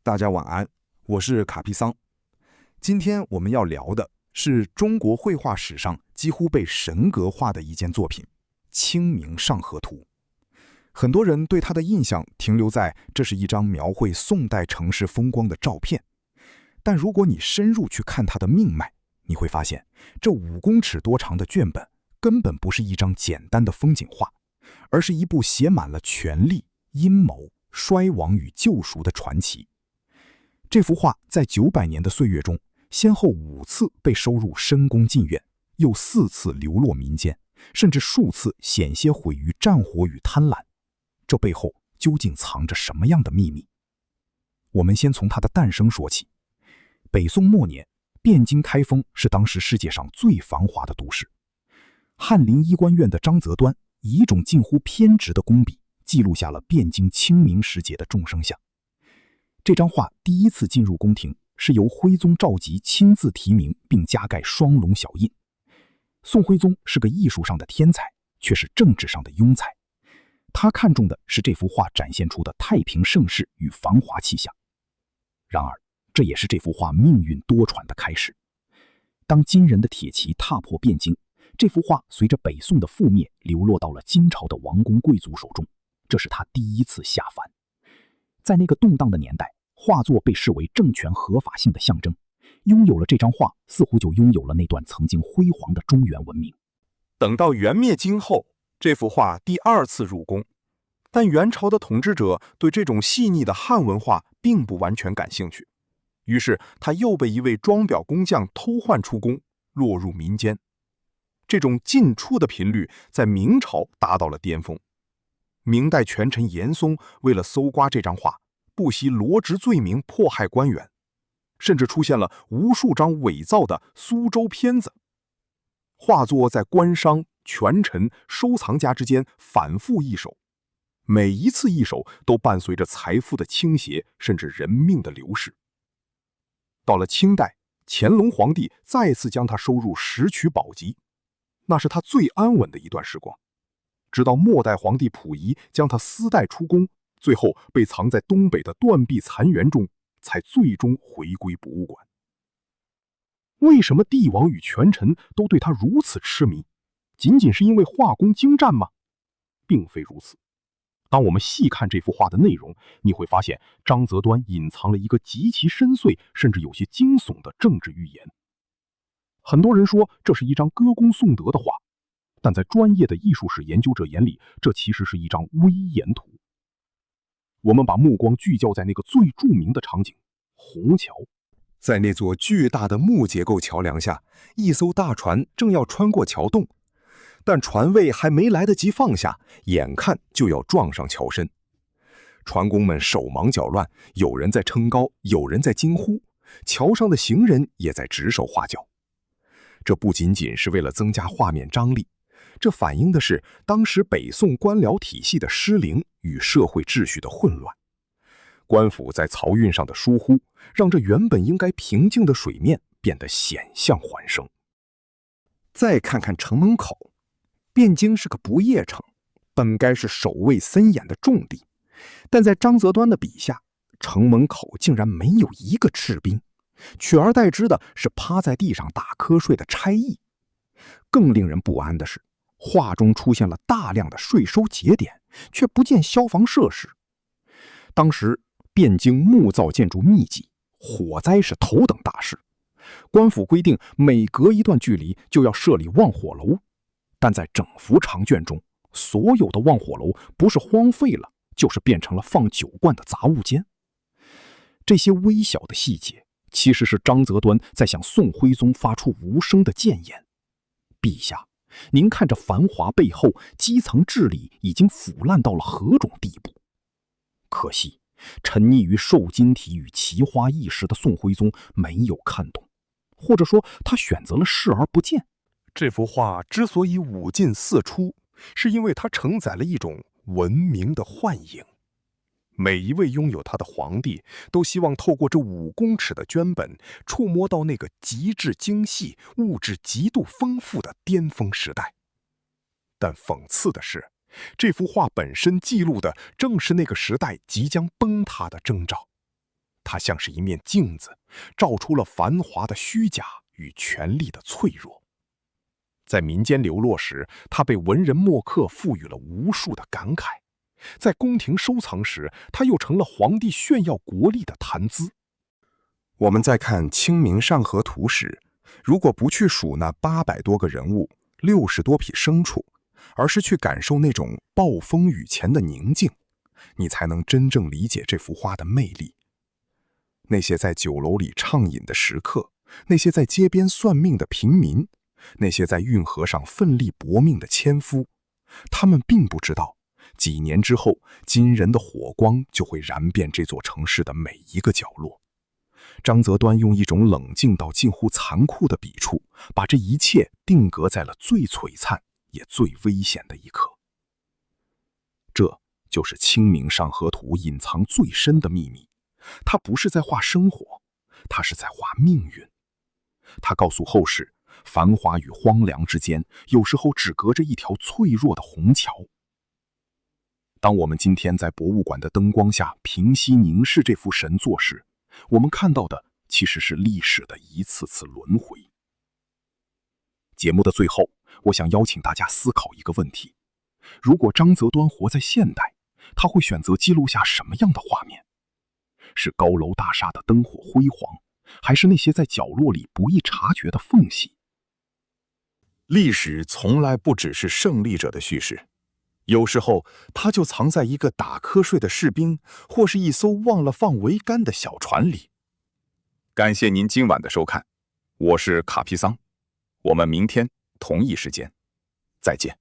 大家晚安，我是卡皮桑。今天我们要聊的是中国绘画史上几乎被神格化的一件作品《清明上河图》。很多人对它的印象停留在这是一张描绘宋代城市风光的照片，但如果你深入去看它的命脉，你会发现这5公尺多长的卷本根本不是一张简单的风景画，而是一部写满了权力、阴谋、衰亡与救赎的传奇。这幅画在900年的岁月中，先后5次被收入深宫禁苑，又4次流落民间，甚至数次险些毁于战火与贪婪。这背后究竟藏着什么样的秘密？我们先从它的诞生说起。北宋末年，汴京开封是当时世界上最繁华的都市。翰林医官院的张择端以一种近乎偏执的工笔，记录下了汴京清明时节的众生相。这张画第一次进入宫廷，是由徽宗赵佶亲自题名并加盖双龙小印。宋徽宗是个艺术上的天才，却是政治上的庸才。他看重的是这幅画展现出的太平盛世与繁华气象。然而，这也是这幅画命运多舛的开始。当金人的铁骑踏破汴京，这幅画随着北宋的覆灭，流落到了金朝的王公贵族手中，这是他第一次下凡。在那个动荡的年代，画作被视为政权合法性的象征，拥有了这张画，似乎就拥有了那段曾经辉煌的中原文明。等到元灭金后，这幅画第2次入宫，但元朝的统治者对这种细腻的汉文化并不完全感兴趣，于是他又被一位装裱工匠偷换出宫，落入民间。这种进出的频率在明朝达到了巅峰。明代权臣严嵩为了搜刮这张画，不惜罗织罪名迫害官员，甚至出现了无数张伪造的苏州片子。画作在官商、权臣、收藏家之间反复易手，每一次易手都伴随着财富的倾斜，甚至人命的流逝。到了清代，乾隆皇帝再次将它收入拾取宝籍，那是他最安稳的一段时光。直到末代皇帝溥仪将它私带出宫，最后被藏在东北的断壁残垣中，才最终回归博物馆。为什么帝王与权臣都对他如此痴迷？仅仅是因为画工精湛吗？并非如此。当我们细看这幅画的内容，你会发现张择端隐藏了一个极其深邃，甚至有些惊悚的政治预言。很多人说这是一张歌功颂德的画，但在专业的艺术史研究者眼里，这其实是一张危言图。我们把目光聚焦在那个最著名的场景——虹桥。在那座巨大的木结构桥梁下，一艘大船正要穿过桥洞，但船位还没来得及放下，眼看就要撞上桥身。船工们手忙脚乱，有人在撑篙，有人在惊呼，桥上的行人也在指手画脚。这不仅仅是为了增加画面张力，这反映的是当时北宋官僚体系的失灵与社会秩序的混乱。官府在漕运上的疏忽，让这原本应该平静的水面变得险象环生。再看看城门口，汴京是个不夜城，本该是守卫森严的重地，但在张择端的笔下，城门口竟然没有一个赤兵，取而代之的是趴在地上打瞌睡的差役。更令人不安的是，画中出现了大量的税收节点，却不见消防设施。当时汴京木造建筑密集，火灾是头等大事，官府规定每隔一段距离就要设立望火楼，但在整幅长卷中，所有的望火楼不是荒废了，就是变成了放酒罐的杂物间。这些微小的细节，其实是张择端在向宋徽宗发出无声的谏言：陛下，您看这繁华背后，基层治理已经腐烂到了何种地步？可惜沉溺于瘦金体与奇花异石的宋徽宗没有看懂，或者说他选择了视而不见。这幅画之所以5进4出，是因为它承载了一种文明的幻影。每一位拥有它的皇帝都希望透过这5公尺的绢本，触摸到那个极致精细、物质极度丰富的巅峰时代。但讽刺的是，这幅画本身记录的正是那个时代即将崩塌的征兆。它像是一面镜子，照出了繁华的虚假与权力的脆弱。在民间流落时，它被文人墨客赋予了无数的感慨；在宫廷收藏时，它又成了皇帝炫耀国力的谈资。我们在看《清明上河图》时，如果不去数那800多个人物、60多匹牲畜，而是去感受那种暴风雨前的宁静，你才能真正理解这幅画的魅力。那些在酒楼里畅饮的食客，那些在街边算命的平民，那些在运河上奋力搏命的纤夫，他们并不知道，几年之后，惊人的火光就会燃遍这座城市的每一个角落。张择端用一种冷静到近乎残酷的笔触，把这一切定格在了最璀璨也最危险的一刻。这就是《清明上河图》隐藏最深的秘密。它不是在画生活，它是在画命运。它告诉后世，繁华与荒凉之间，有时候只隔着一条脆弱的虹桥。当我们今天在博物馆的灯光下平息凝视这幅神作时，我们看到的其实是历史的一次次轮回。节目的最后，我想邀请大家思考一个问题：如果张择端活在现代，他会选择记录下什么样的画面？是高楼大厦的灯火辉煌，还是那些在角落里不易察觉的缝隙？历史从来不只是胜利者的叙事，有时候它就藏在一个打瞌睡的士兵，或是一艘忘了放桅杆的小船里。感谢您今晚的收看，我是卡皮桑，我们明天同一时间再见。